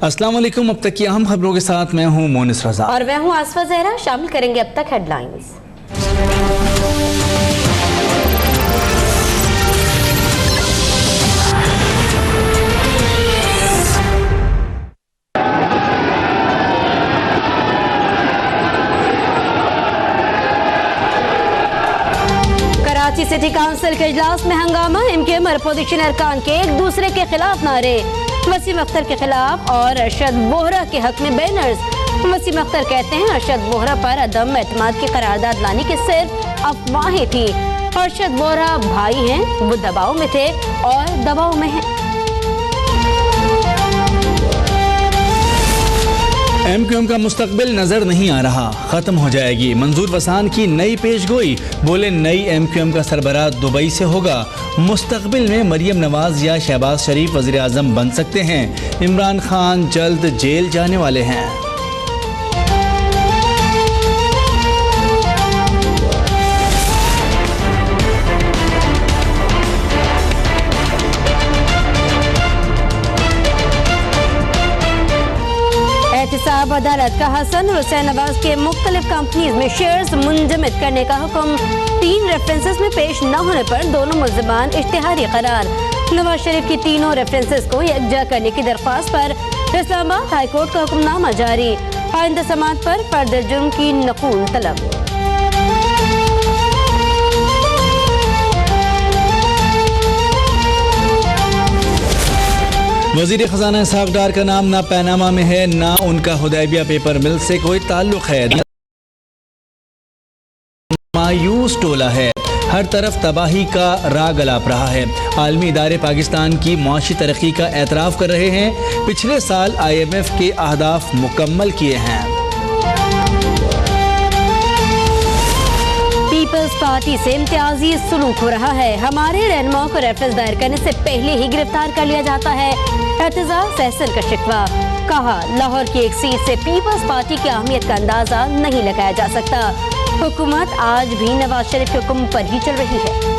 अस्सलाम वालेकुम। अब तक की अहम खबरों के साथ मैं हूं मोनिस रजा और मैं हूं आसफा जहरा। शामिल करेंगे अब तक हेडलाइंस। कराची सिटी काउंसिल के इजलास में हंगामा। MKM और अपोजिशन अरकान के एक दूसरे के खिलाफ नारे। वसीम अख्तर के खिलाफ और अरशद वोहरा के हक में बैनर्स। वसीम अख्तर कहते हैं अरशद वोहरा पर अदम एतमाद की करारदाद लाने की सिर्फ अफवाहें थी। अरशद वोहरा भाई हैं, वो दबाव में थे और दबाव में हैं। MQM का मुस्तकबिल नजर नहीं आ रहा, खत्म हो जाएगी। मंजूर वसान की नई पेशगोई। बोले नई MQM का सरबराह दुबई से होगा। मुस्तकबिल में मरियम नवाज या शहबाज शरीफ वज़ीर आज़म बन सकते हैं। इमरान खान जल्द जेल जाने वाले हैं। एहतिसाब अदालत का हसन हुसैन नवाज के मुख्तलिफ कंपनीज में शेयर्स मुंजमद करने का हुक्म। 3 रेफरेंसेस में पेश न होने पर दोनों मुल्ज़िमान इश्तिहारी करार। नवाज शरीफ की तीनों रेफरेंसेस को यकजा करने की दरख्वास्त पर इस्लामाबाद हाई कोर्ट का हुक्मनामा जारी। आइंदा समाअत पर फर्द जुर्म की नकूल तलब। वजीर खजाना इसहाक डार का नाम ना पैनामा में है, ना उनका हुदैबिया पेपर मिल से कोई ताल्लुक है। मायूस टोला है, हर तरफ तबाही का राग अलाप रहा है। आलमी इदारे पाकिस्तान की मुआशी तरक्की का एतराफ़ कर रहे हैं। पिछले साल IMF के अहदाफ मुकम्मल किए हैं। पीपल्स पार्टी से इम्तियाजी सलूक हो रहा है। हमारे रहनुमाओं को रेफरेंस दायर करने से पहले ही गिरफ्तार कर लिया जाता है। एतजाज सहसन का शिकवा। कहा लाहौर की एक सीट से पीपल्स पार्टी की अहमियत का अंदाजा नहीं लगाया जा सकता। हुकूमत आज भी नवाज शरीफ के हुक्म पर ही चल रही है।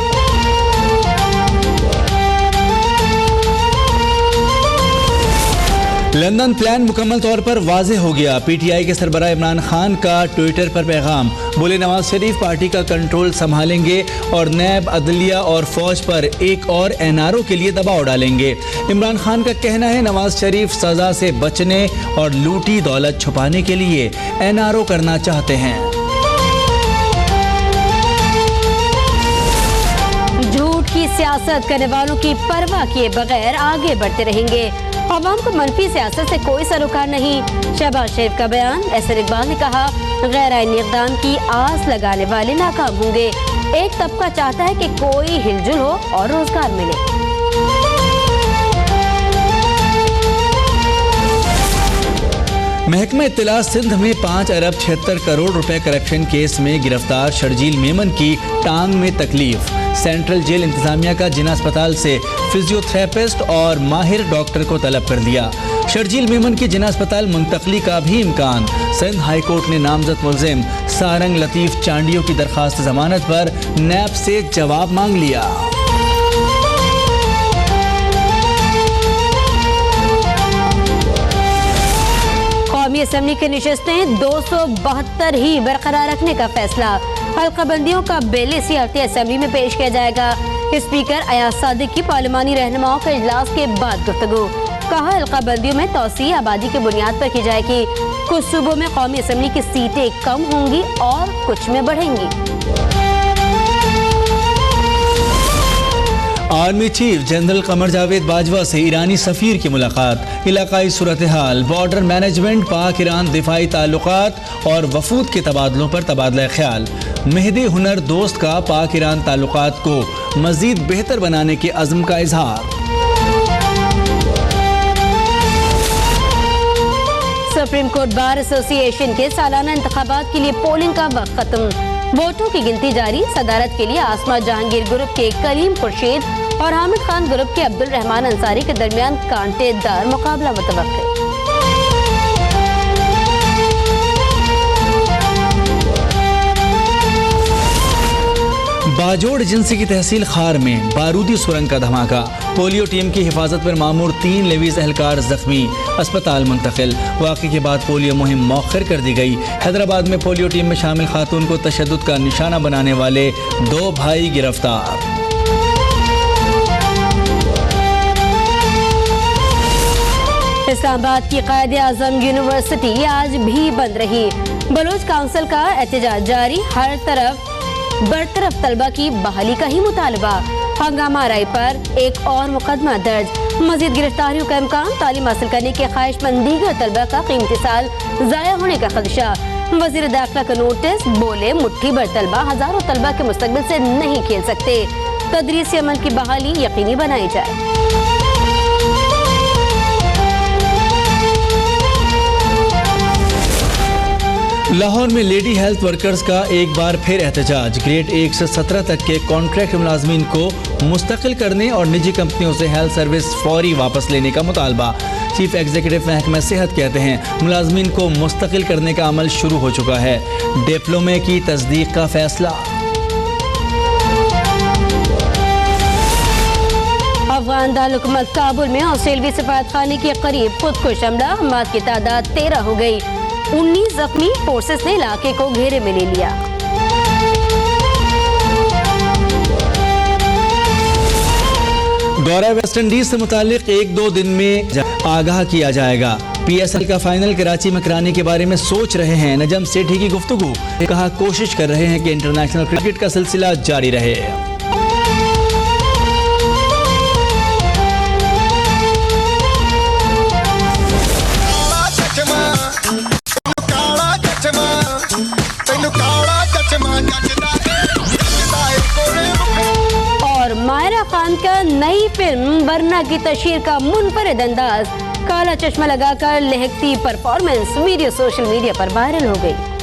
लंदन प्लान मुकम्मल तौर पर वाज़ेह हो गया। PTI के सरबराह इमरान खान का ट्विटर पर पैगाम। बोले नवाज शरीफ पार्टी का कंट्रोल संभालेंगे और नैब, अदलिया और फौज पर एक और NRO के लिए दबाव डालेंगे। इमरान खान का कहना है नवाज शरीफ सजा से बचने और लूटी दौलत छुपाने के लिए NRO करना चाहते हैं। झूठ की सियासत करने वालों की परवाह किए बगैर आगे बढ़ते रहेंगे। अवाम को मनफी सियासत से कोई सरोकार नहीं। शहबाज शरीफ का बयान। एसर इकबाल ने कहा गैर आईनी इक़दाम की आस लगाने वाले नाकाम होंगे। एक तबका चाहता है कि कोई हिलजुल हो और रोजगार मिले। महकमा इत्तला सिंध में 5 अरब 76 करोड़ रुपए करप्शन केस में गिरफ्तार शर्जील मेमन की टांग में तकलीफ। सेंट्रल जेल इंतजामिया का जिना अस्पताल से फिजियोथेरेपिस्ट और माहिर डॉक्टर को तलब कर दिया। शर्जील मेमन की जिना अस्पताल मुंतकली का भी इम्कान। सिंध हाई कोर्ट ने नामजद मुलजिम सारंग लतीफ चांडियों की दरखास्त जमानत पर नैब से जवाब मांग लिया। कौमी असम्बली की नशिस्तें 272 ही बरकरार रखने का फैसला। हल्काबंदियों का बिल इसी हफ्ते असम्बली में पेश किया जाएगा। स्पीकर अयाज सादिक की पार्लिमानी रहनुमाओं के इजलास के बाद गुफ्तगू। कहा हल्काबंदियों में तौसी आबादी की बुनियाद पर की जाएगी। कुछ सूबों में कौमी असम्बली की सीटें कम होंगी और कुछ में बढ़ेंगी। Army chief general Qamar Javed Bajwa से ईरानी सफीर की मुलाकात। इलाकाई सूरत हाल, बॉर्डर मैनेजमेंट, पाक ईरान दिफाई ताल्लुकात और वफूद के तबादलों पर तबादला ख्याल। मेहदी हुनर दोस्त का पाक ईरान ताल्लुकात को मजीद बेहतर बनाने के अज़्म का इजहार। सुप्रीम कोर्ट बार एसोसिएशन के सालाना इंतखाबात के लिए पोलिंग का वक्त खत्म। वोटों की गिनती जारी। सदारत के लिए आसमा जहांगीर ग्रुप के करीम खुर्शीद और हामिद खान ग्रुप के अब्दुल रहमान अंसारी के दरमियान कांटेदार मुकाबला मुतवक्किल। बाजोड़ एजेंसी की तहसील खार में बारूदी सुरंग का धमाका। पोलियो टीम की हिफाजत पर मामूर 3 लेवीज एहलकार जख्मी, अस्पताल मुंतकिल। वाक़े के बाद पोलियो मुहिम मौखर कर दी गई। हैदराबाद में पोलियो टीम में शामिल खातून को तशद्दुद का निशाना बनाने वाले 2 भाई गिरफ्तार। इस्लामाबाद की कायद-ए-आज़म यूनिवर्सिटी आज भी बंद रही। बलोच काउंसिल का एहतजाज जारी। हर तरफ बरतरफ तलबा की बहाली का ही मुतालबा। हंगामा राय पर एक और मुकदमा दर्ज। मजीद गिरफ्तारियों का इम्कान। तालीम हासिल करने के ख्वाहिशमंद दीगर तलबा का कीमती साल ज़ाया होने का खदशा। वज़ीर दाखिला का नोटिस। बोले मुट्ठी भर तलबा हजारों तलबा के मुस्तकबिल से नहीं खेल सकते। तदरीसी अमल की बहाली यकीनी बनाई जाए। लाहौर में लेडी हेल्थ वर्कर्स का एक बार फिर एहतजाज। ग्रेड 1 से 17 तक के कॉन्ट्रैक्ट मुलाजमीन को मुस्तकिल करने और निजी कंपनियों से हेल्थ सर्विस फौरी वापस लेने का मुतालबा। चीफ एग्जीक्यूटिव महकमा सेहत कहते हैं मुलाजमीन को मुस्तकिल करने का अमल शुरू हो चुका है। डिप्लोमे की तस्दीक का फैसला। अफगान दारुल काबुल में ऑस्ट्रेलियावी सफारतखाने के करीब खुदकुश हमला। हमाद की तादाद 13 हो गई। 19 जख्मी। फोर्सेस ने इलाके को घेरे में ले लिया। दौरा वेस्ट इंडीज से मुतालिक 1-2 दिन में आगाह किया जाएगा। PSL का फाइनल कराची में कराने के बारे में सोच रहे हैं। नजम सेठी की गुफ्तगू। कहा कोशिश कर रहे हैं कि इंटरनेशनल क्रिकेट का सिलसिला जारी रहे। और मायरा खान का नई फिल्म वरना की तशहीर का मुनफरिद अंदाज। काला चश्मा लगाकर लहकती परफॉर्मेंस वीडियो सोशल मीडिया पर वायरल हो गई।